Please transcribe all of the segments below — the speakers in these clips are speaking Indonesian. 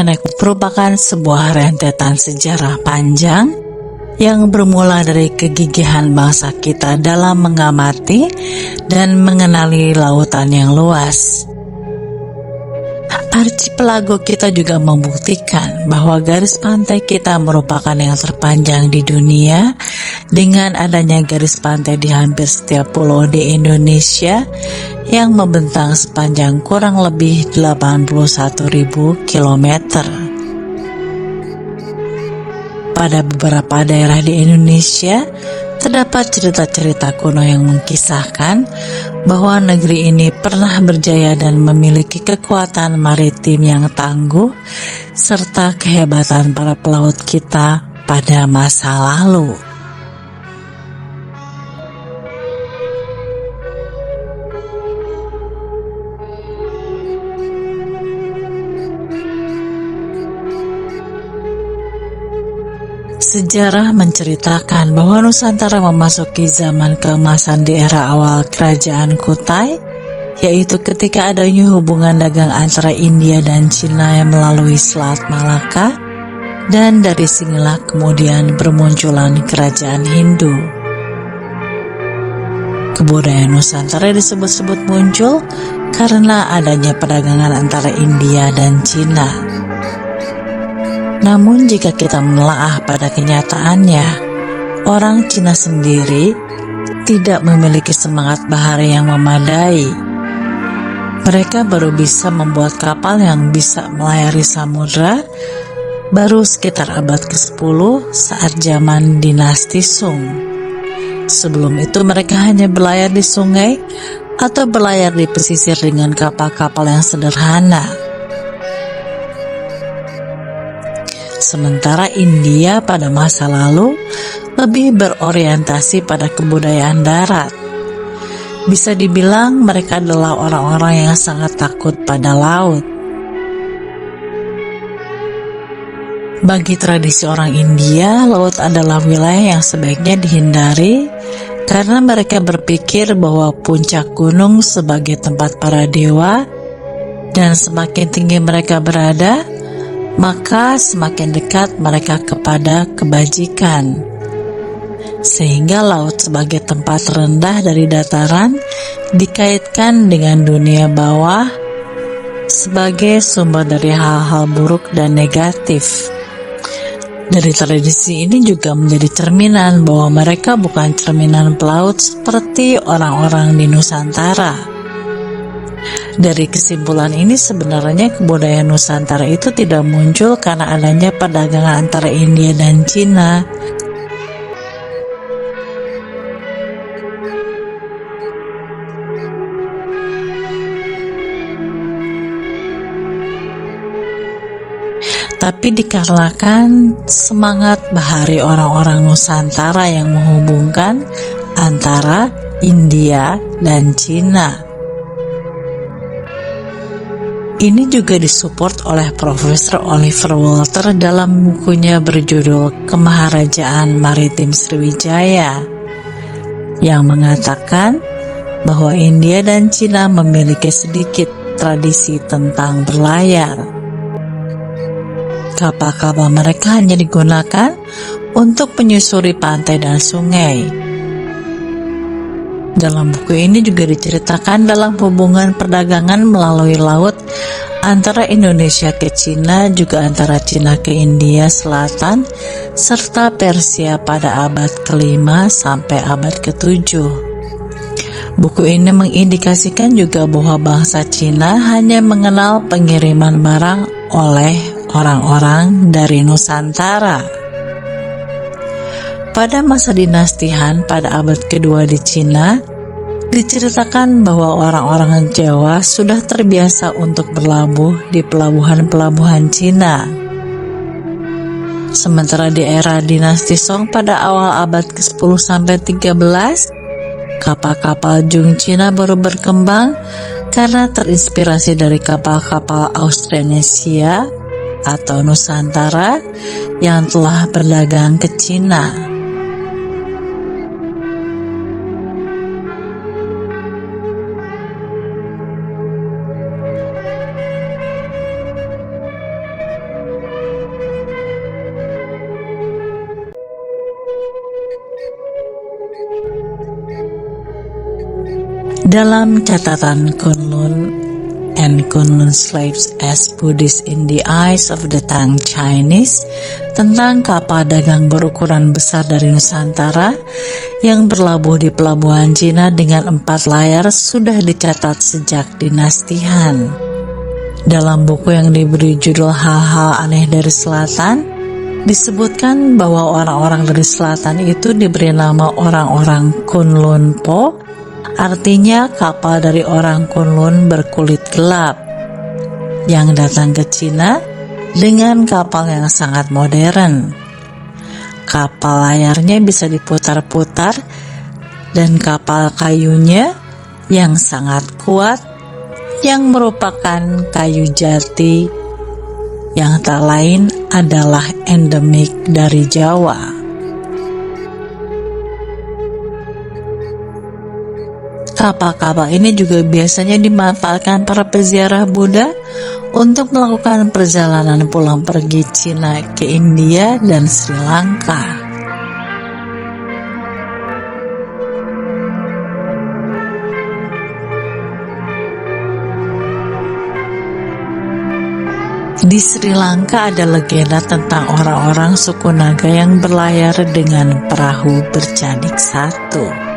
merupakan sebuah rentetan sejarah panjang yang bermula dari kegigihan bangsa kita dalam mengamati dan mengenali lautan yang luas. Archipelago kita juga membuktikan bahwa garis pantai kita merupakan yang terpanjang di dunia, dengan adanya garis pantai di hampir setiap pulau di Indonesia yang membentang sepanjang kurang lebih 81.000 km. Pada beberapa daerah di Indonesia, terdapat cerita-cerita kuno yang mengkisahkan bahwa negeri ini pernah berjaya dan memiliki kekuatan maritim yang tangguh, serta kehebatan para pelaut kita pada masa lalu. Sejarah menceritakan bahwa Nusantara memasuki zaman keemasan di era awal kerajaan Kutai, yaitu ketika adanya hubungan dagang antara India dan Cina yang melalui Selat Malaka, dan dari sinilah kemudian bermunculan kerajaan Hindu. Kebudayaan Nusantara disebut-sebut muncul karena adanya perdagangan antara India dan Cina. Namun jika kita menelaah pada kenyataannya, orang Cina sendiri tidak memiliki semangat bahari yang memadai. Mereka baru bisa membuat kapal yang bisa melayari samudra baru sekitar abad ke-10 saat zaman dinasti Sung. Sebelum itu mereka hanya berlayar di sungai atau berlayar di pesisir dengan kapal-kapal yang sederhana. Sementara India pada masa lalu lebih berorientasi pada kebudayaan darat. Bisa dibilang mereka adalah orang-orang yang sangat takut pada laut. Bagi tradisi orang India, laut adalah wilayah yang sebaiknya dihindari karena mereka berpikir bahwa puncak gunung sebagai tempat para dewa, dan semakin tinggi mereka berada, maka semakin dekat mereka kepada kebajikan. Sehingga laut sebagai tempat rendah dari dataran dikaitkan dengan dunia bawah sebagai sumber dari hal-hal buruk dan negatif. Dari tradisi ini juga menjadi cerminan bahwa mereka bukan cerminan pelaut seperti orang-orang di Nusantara. Dari kesimpulan ini sebenarnya kebudayaan Nusantara itu tidak muncul karena adanya perdagangan antara India dan Cina. Tapi dikarenakan semangat bahari orang-orang Nusantara yang menghubungkan antara India dan Cina. Ini juga disupport oleh Profesor Oliver Walter dalam bukunya berjudul Kemaharajaan Maritim Sriwijaya, yang mengatakan bahwa India dan Cina memiliki sedikit tradisi tentang berlayar. Kapal-kapal mereka hanya digunakan untuk menyusuri pantai dan sungai. Dalam buku ini juga diceritakan dalam hubungan perdagangan melalui laut antara Indonesia ke Cina, juga antara Cina ke India Selatan, serta Persia pada abad ke-5 sampai abad ke-7. Buku ini mengindikasikan juga bahwa bangsa Cina hanya mengenal pengiriman barang oleh orang-orang dari Nusantara. Pada masa dinasti Han pada abad kedua di Cina, diceritakan bahwa orang-orang Jawa sudah terbiasa untuk berlabuh di pelabuhan-pelabuhan Cina. Sementara di era dinasti Song pada awal abad ke-10 sampai 13, kapal-kapal Jung Cina baru berkembang karena terinspirasi dari kapal-kapal Austronesia atau Nusantara yang telah berdagang ke Cina. Dalam catatan Kunlun and Kunlun Slaves as Buddhists in the Eyes of the Tang Chinese tentang kapal dagang berukuran besar dari Nusantara yang berlabuh di pelabuhan Cina dengan 4 layar sudah dicatat sejak dinasti Han. Dalam buku yang diberi judul Hal-hal Aneh dari Selatan, disebutkan bahwa orang-orang dari selatan itu diberi nama orang-orang Kunlun Po, artinya kapal dari orang Kunlun berkulit gelap, yang datang ke Cina dengan kapal yang sangat modern. Kapal layarnya bisa diputar-putar dan kapal kayunya yang sangat kuat, yang merupakan kayu jati yang tak lain adalah endemik dari Jawa. Kapal-kapal ini juga biasanya dimanfaatkan para peziarah Buddha untuk melakukan perjalanan pulang pergi Cina ke India dan Sri Lanka. Di Sri Lanka ada legenda tentang orang-orang suku Naga yang berlayar dengan perahu bercadik satu.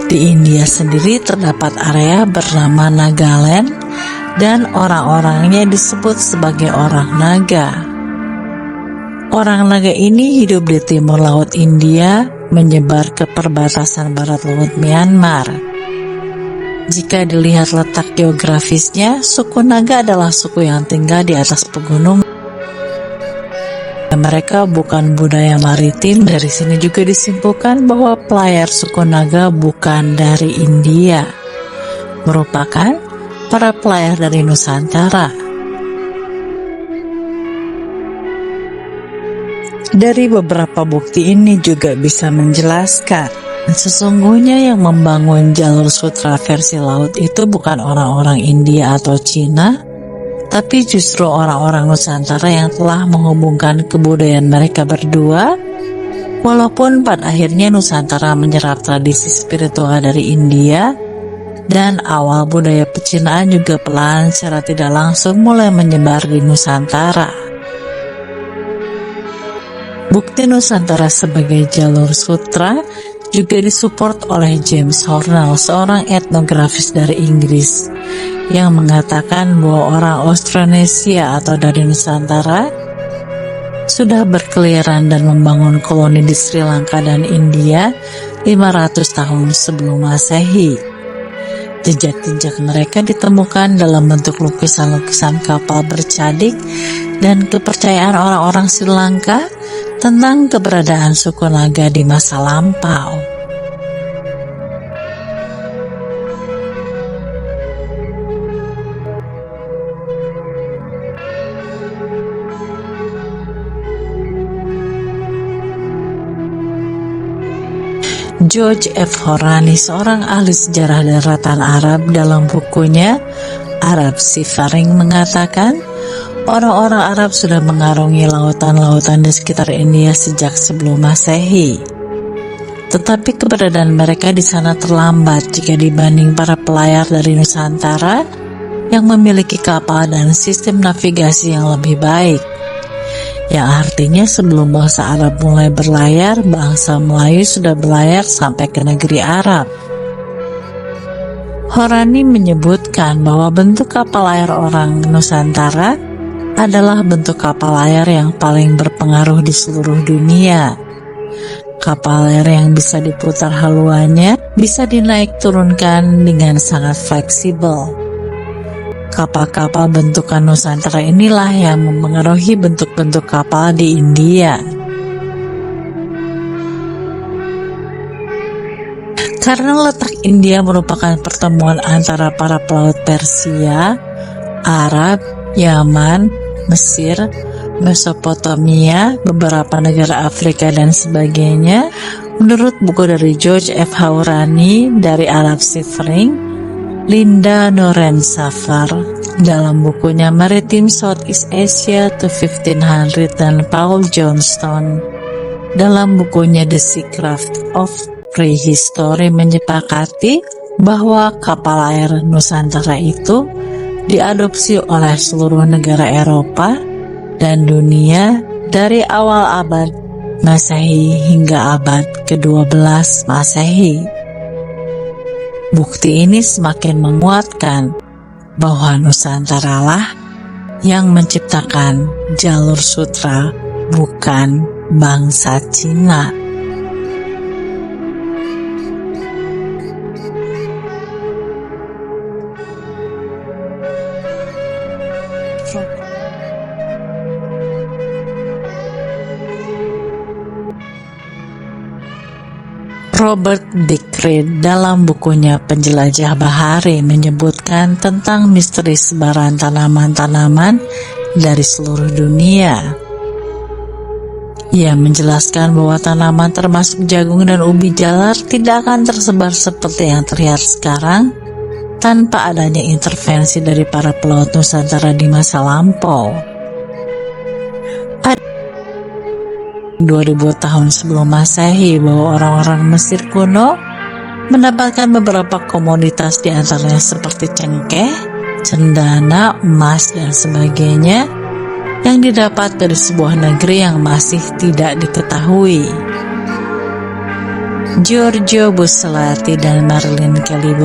Di India sendiri terdapat area bernama Nagaland dan orang-orangnya disebut sebagai orang Naga. Orang Naga ini hidup di timur laut India menyebar ke perbatasan barat laut Myanmar. Jika dilihat letak geografisnya, suku Naga adalah suku yang tinggal di atas pegunungan. Mereka bukan budaya maritim. Dari sini juga disimpulkan bahwa pelayar suku Naga bukan dari India, merupakan para pelayar dari Nusantara. Dari beberapa bukti ini juga bisa menjelaskan sesungguhnya yang membangun jalur sutra versi laut itu bukan orang-orang India atau Cina, tapi justru orang-orang Nusantara yang telah menghubungkan kebudayaan mereka berdua. Walaupun pada akhirnya Nusantara menyerap tradisi spiritual dari India, dan awal budaya pecinaan juga pelan secara tidak langsung mulai menyebar di Nusantara. Bukti Nusantara sebagai jalur sutra juga disupport oleh James Hornell, seorang etnografis dari Inggris, yang mengatakan bahwa orang Austronesia atau dari Nusantara sudah berkeliaran dan membangun koloni di Sri Lanka dan India 500 tahun sebelum Masehi. Jejak-jejak mereka ditemukan dalam bentuk lukisan-lukisan kapal bercadik dan kepercayaan orang-orang Sri Lanka tentang keberadaan suku Naga di masa lampau. George F. Horani, seorang ahli sejarah daratan Arab, dalam bukunya Arab Seafaring mengatakan, orang-orang Arab sudah mengarungi lautan-lautan di sekitar India sejak sebelum Masehi. Tetapi keberadaan mereka di sana terlambat jika dibanding para pelayar dari Nusantara yang memiliki kapal dan sistem navigasi yang lebih baik. Yang artinya sebelum bangsa Arab mulai berlayar, bangsa Melayu sudah berlayar sampai ke negeri Arab. Horani menyebutkan bahwa bentuk kapal layar orang Nusantara adalah bentuk kapal layar yang paling berpengaruh di seluruh dunia. Kapal layar yang bisa diputar haluannya bisa dinaik turunkan dengan sangat fleksibel. Kapal-kapal bentukan Nusantara inilah yang memengaruhi bentuk-bentuk kapal di India. Karena letak India merupakan pertemuan antara para pelaut Persia, Arab, Yaman, Mesir, Mesopotamia, beberapa negara Afrika dan sebagainya, menurut buku dari George F. Horani dari Arab Seafaring, Linda Noren-Safar dalam bukunya Maritime Southeast Asia to 1500, dan Paul Johnston dalam bukunya The Seacraft of prehistori menyepakati bahwa kapal air Nusantara itu diadopsi oleh seluruh negara Eropa dan dunia dari awal abad Masehi hingga abad ke-12 Masehi. Bukti ini semakin menguatkan bahwa Nusantara lah yang menciptakan jalur sutra, bukan bangsa Cina. Robert Dickrey dalam bukunya Penjelajah Bahari menyebutkan tentang misteri sebaran tanaman-tanaman dari seluruh dunia. Ia menjelaskan bahwa tanaman termasuk jagung dan ubi jalar tidak akan tersebar seperti yang terlihat sekarang tanpa adanya intervensi dari para pelaut Nusantara di masa lampau. 2000 tahun sebelum Masehi bahwa orang-orang Mesir kuno mendapatkan beberapa komoditas di antaranya seperti cengkeh, cendana, emas, dan sebagainya yang didapat dari sebuah negeri yang masih tidak diketahui. Giorgio Bussellati dan Marilyn Kelly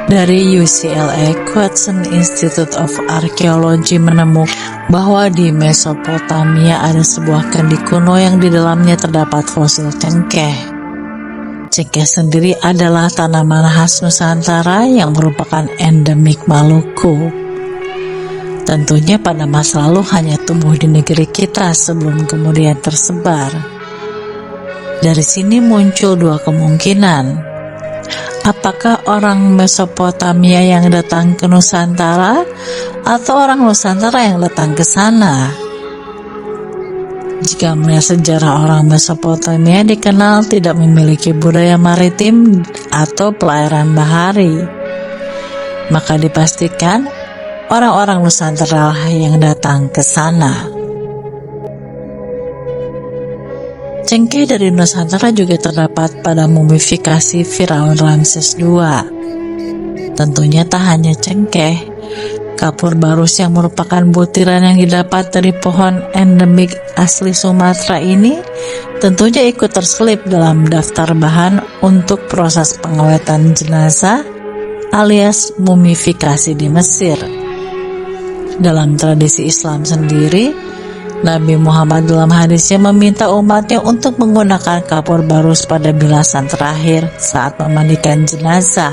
dari UCLA Queensland Institute of Archaeology menemukan bahwa di Mesopotamia ada sebuah kendi kuno yang di dalamnya terdapat fosil cengkeh. Cengkeh sendiri adalah tanaman khas Nusantara yang merupakan endemik Maluku. Tentunya pada masa lalu hanya tumbuh di negeri kita sebelum kemudian tersebar. Dari sini muncul dua kemungkinan. Apakah orang Mesopotamia yang datang ke Nusantara atau orang Nusantara yang datang ke sana? Jika melihat sejarah, orang Mesopotamia dikenal tidak memiliki budaya maritim atau pelayaran bahari. Maka dipastikan orang-orang Nusantara yang datang ke sana. Cengkeh dari Nusantara juga terdapat pada mumifikasi Firaun Ramses II. Tentunya tak hanya cengkeh, kapur barus yang merupakan butiran yang didapat dari pohon endemik asli Sumatera ini tentunya ikut terselip dalam daftar bahan untuk proses pengawetan jenazah alias mumifikasi di Mesir. Dalam tradisi Islam sendiri, Nabi Muhammad dalam hadisnya meminta umatnya untuk menggunakan kapur barus pada bilasan terakhir saat memandikan jenazah.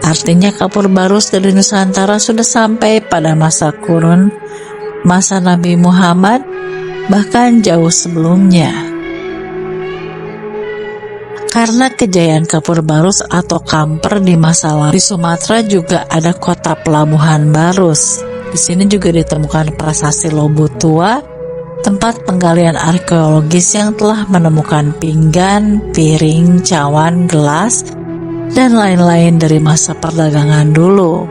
Artinya kapur barus dari Nusantara sudah sampai pada masa kurun, masa Nabi Muhammad, bahkan jauh sebelumnya. Karena kejayaan kapur barus atau kamper di masa lalu, di Sumatera juga ada kota pelabuhan Barus. Di sini juga ditemukan prasasti Lobu Tua, tempat penggalian arkeologis yang telah menemukan pinggan, piring, cawan, gelas, dan lain-lain dari masa perdagangan dulu.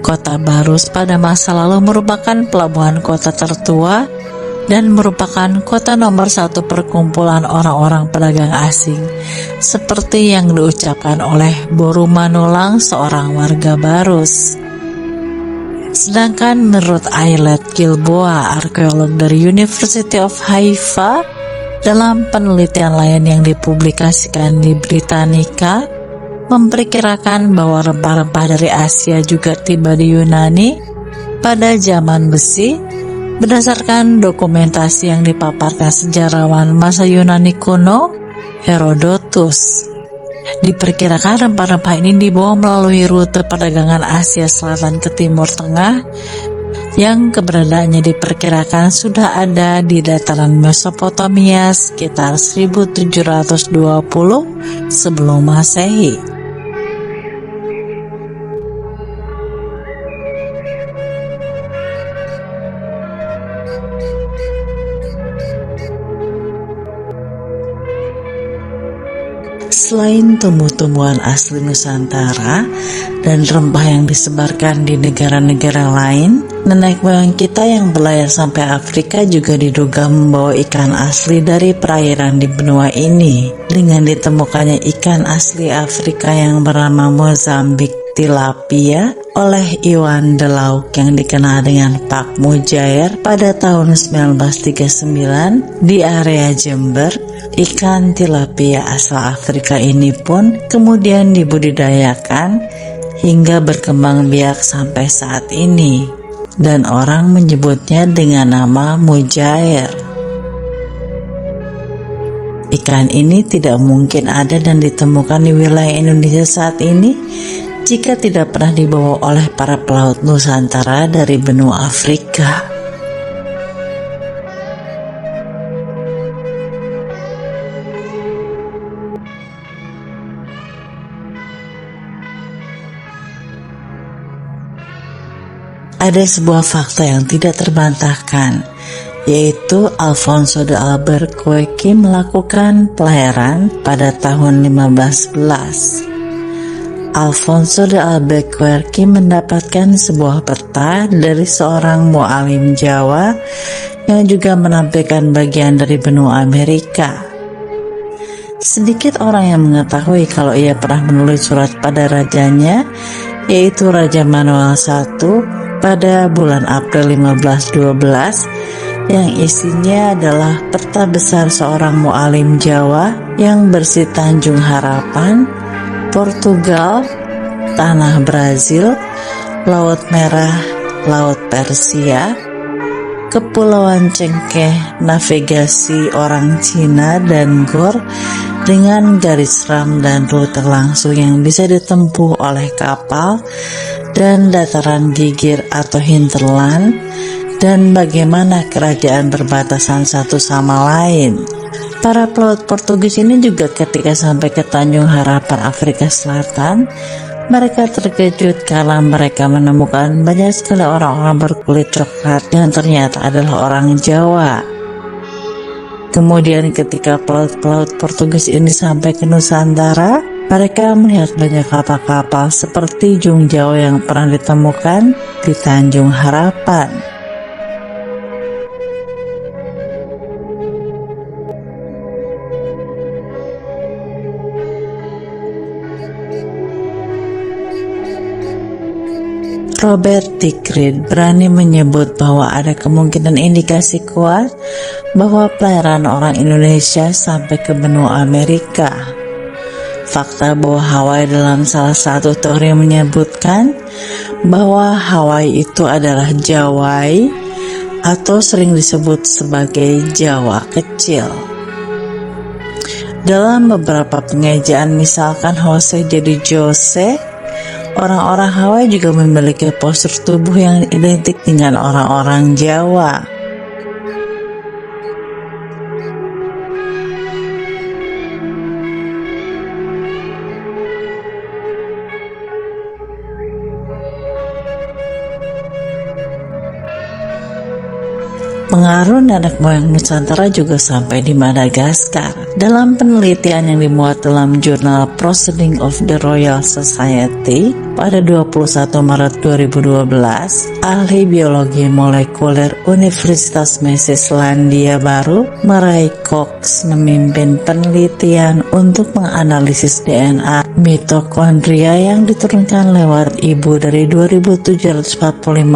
Kota Barus pada masa lalu merupakan pelabuhan kota tertua dan merupakan kota nomor 1 perkumpulan orang-orang pedagang asing, seperti yang diucapkan oleh Boru Manolang, seorang warga Barus. Sedangkan menurut Ayelet Gilboa, arkeolog dari University of Haifa, dalam penelitian lain yang dipublikasikan di Britannica, memperkirakan bahwa rempah-rempah dari Asia juga tiba di Yunani pada zaman besi, berdasarkan dokumentasi yang dipaparkan sejarawan masa Yunani kuno, Herodotus. Diperkirakan rempah-rempah ini dibawa melalui rute perdagangan Asia Selatan ke Timur Tengah yang keberadaannya diperkirakan sudah ada di dataran Mesopotamia sekitar 1720 sebelum Masehi. Selain tumbuh-tumbuhan asli Nusantara dan rempah yang disebarkan di negara-negara lain, nenek moyang kita yang berlayar sampai Afrika juga diduga membawa ikan asli dari perairan di benua ini. Dengan ditemukannya ikan asli Afrika yang bernama Mozambik tilapia oleh Iwan de Lauk yang dikenal dengan Pak Mujair pada tahun 1939 di area Jember, ikan tilapia asal Afrika ini pun kemudian dibudidayakan hingga berkembang biak sampai saat ini, dan orang menyebutnya dengan nama Mujair. Ikan ini tidak mungkin ada dan ditemukan di wilayah Indonesia saat ini jika tidak pernah dibawa oleh para pelaut Nusantara dari benua Afrika. Ada sebuah fakta yang tidak terbantahkan, yaitu Alfonso de Albuquerque melakukan pelayaran pada tahun 1511. Alfonso de Albuquerque mendapatkan sebuah peta dari seorang mu'alim Jawa yang juga menampilkan bagian dari benua Amerika. Sedikit orang yang mengetahui kalau ia pernah menulis surat pada rajanya, yaitu Raja Manuel I pada bulan April 1512, yang isinya adalah peta besar seorang mu'alim Jawa yang berisi Tanjung Harapan, Portugal, Tanah Brazil, Laut Merah, Laut Persia, Kepulauan Cengkeh, navigasi orang Cina, dan Gor dengan garis ram dan rute langsung yang bisa ditempuh oleh kapal, dan dataran gigir atau hinterland, dan bagaimana kerajaan berbatasan satu sama lain. Para pelaut Portugis ini juga ketika sampai ke Tanjung Harapan, Afrika Selatan, mereka terkejut karena mereka menemukan banyak sekali orang-orang berkulit coklat yang ternyata adalah orang Jawa. Kemudian ketika pelaut-pelaut Portugis ini sampai ke Nusantara, mereka melihat banyak kapal-kapal seperti Jung Jawa yang pernah ditemukan di Tanjung Harapan. Robert Tickrit berani menyebut bahwa ada kemungkinan indikasi kuat bahwa pelayaran orang Indonesia sampai ke benua Amerika. Fakta bahwa Hawaii dalam salah satu teori menyebutkan bahwa Hawaii itu adalah Jawai atau sering disebut sebagai Jawa kecil. Dalam beberapa pengejaan, misalkan Jose jadi Jose, orang-orang Hawaii juga memiliki postur tubuh yang identik dengan orang-orang Jawa. Pengaruh nenek moyang Nusantara juga sampai di Madagaskar. Dalam penelitian yang dimuat dalam jurnal Proceedings of the Royal Society pada 21 Maret 2012, ahli biologi molekuler Universitas Selandia Baru, Murray Cox, memimpin penelitian untuk menganalisis DNA mitokondria yang diturunkan lewat ibu dari 2.745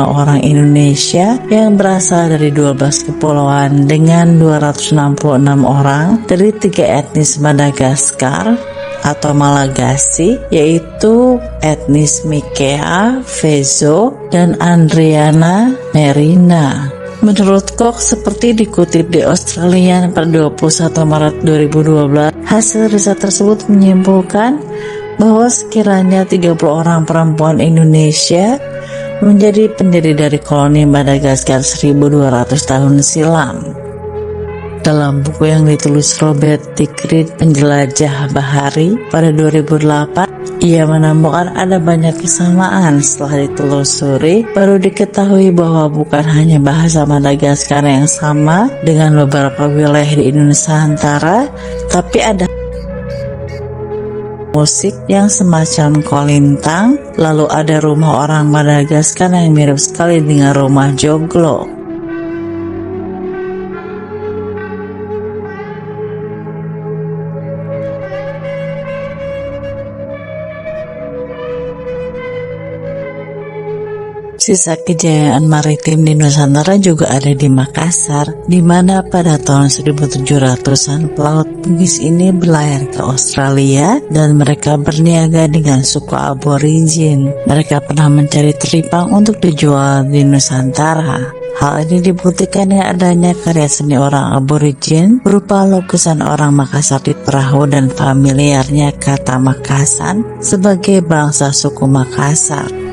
orang Indonesia yang berasal dari 12 kepulauan dengan 266 orang dari 3 etnis Madagaskar atau Malagasy, yaitu etnis Mikea, Vezo, dan Andriana Merina. Menurut Cox, seperti dikutip di Australian pada 21 Maret 2012, hasil riset tersebut menyimpulkan bahwa sekiranya 30 orang perempuan Indonesia menjadi pendiri dari koloni Madagaskar 1200 tahun silam. Dalam buku yang ditulis Robert Tickrit, Penjelajah Bahari, pada 2008, ia menemukan ada banyak kesamaan. Setelah ditelusuri, baru diketahui bahwa bukan hanya bahasa Madagaskar yang sama dengan beberapa wilayah di Nusantara, tapi ada musik yang semacam kolintang. Lalu ada rumah orang Madagaskar yang mirip sekali dengan rumah joglo. Sisa kejayaan maritim di Nusantara juga ada di Makassar, di mana pada tahun 1700-an pelaut Bugis ini berlayar ke Australia dan mereka berniaga dengan suku aborigin. Mereka pernah mencari teripang untuk dijual di Nusantara. Hal ini dibuktikan dengan adanya karya seni orang aborigin berupa lukisan orang Makassar di perahu dan familiarnya kata Makassan sebagai bangsa suku Makassar.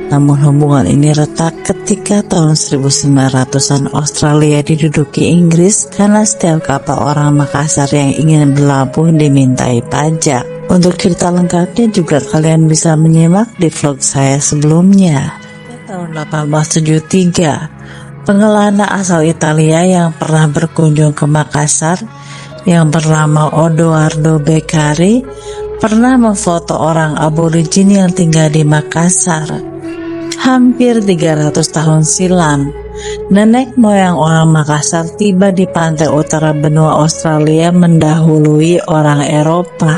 Namun hubungan ini retak ketika tahun 1900-an Australia diduduki Inggris karena setiap kapal orang Makassar yang ingin berlabuh dimintai pajak. Untuk cerita lengkapnya juga kalian bisa menyimak di vlog saya sebelumnya. Tahun 1873, pengelana asal Italia yang pernah berkunjung ke Makassar yang bernama Odoardo Beccari pernah memfoto orang aborigin yang tinggal di Makassar. Hampir 300 tahun silam, nenek moyang orang Makassar tiba di pantai utara benua Australia mendahului orang Eropa.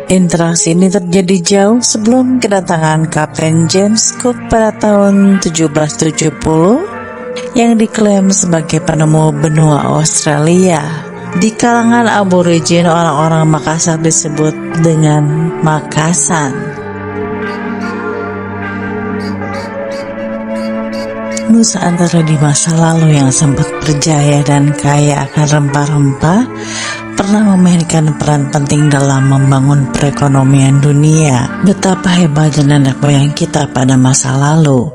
Interaksi ini terjadi jauh sebelum kedatangan Kapten James Cook pada tahun 1770 yang diklaim sebagai penemu benua Australia. Di kalangan aborigin, orang-orang Makassar disebut dengan Makassan. Nusantara di masa lalu yang sempat berjaya dan kaya akan rempah-rempah pernah memainkan peran penting dalam membangun perekonomian dunia. Betapa hebatnya nenek moyang kita pada masa lalu.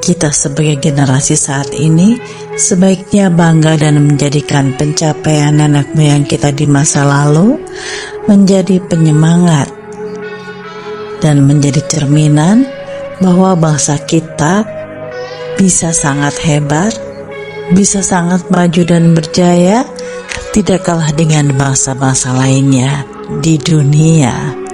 Kita sebagai generasi saat ini sebaiknya bangga dan menjadikan pencapaian nenek moyang kita di masa lalu menjadi penyemangat dan menjadi cerminan bahwa bangsa kita bisa sangat hebat, bisa sangat maju dan berjaya, tidak kalah dengan bangsa-bangsa lainnya di dunia.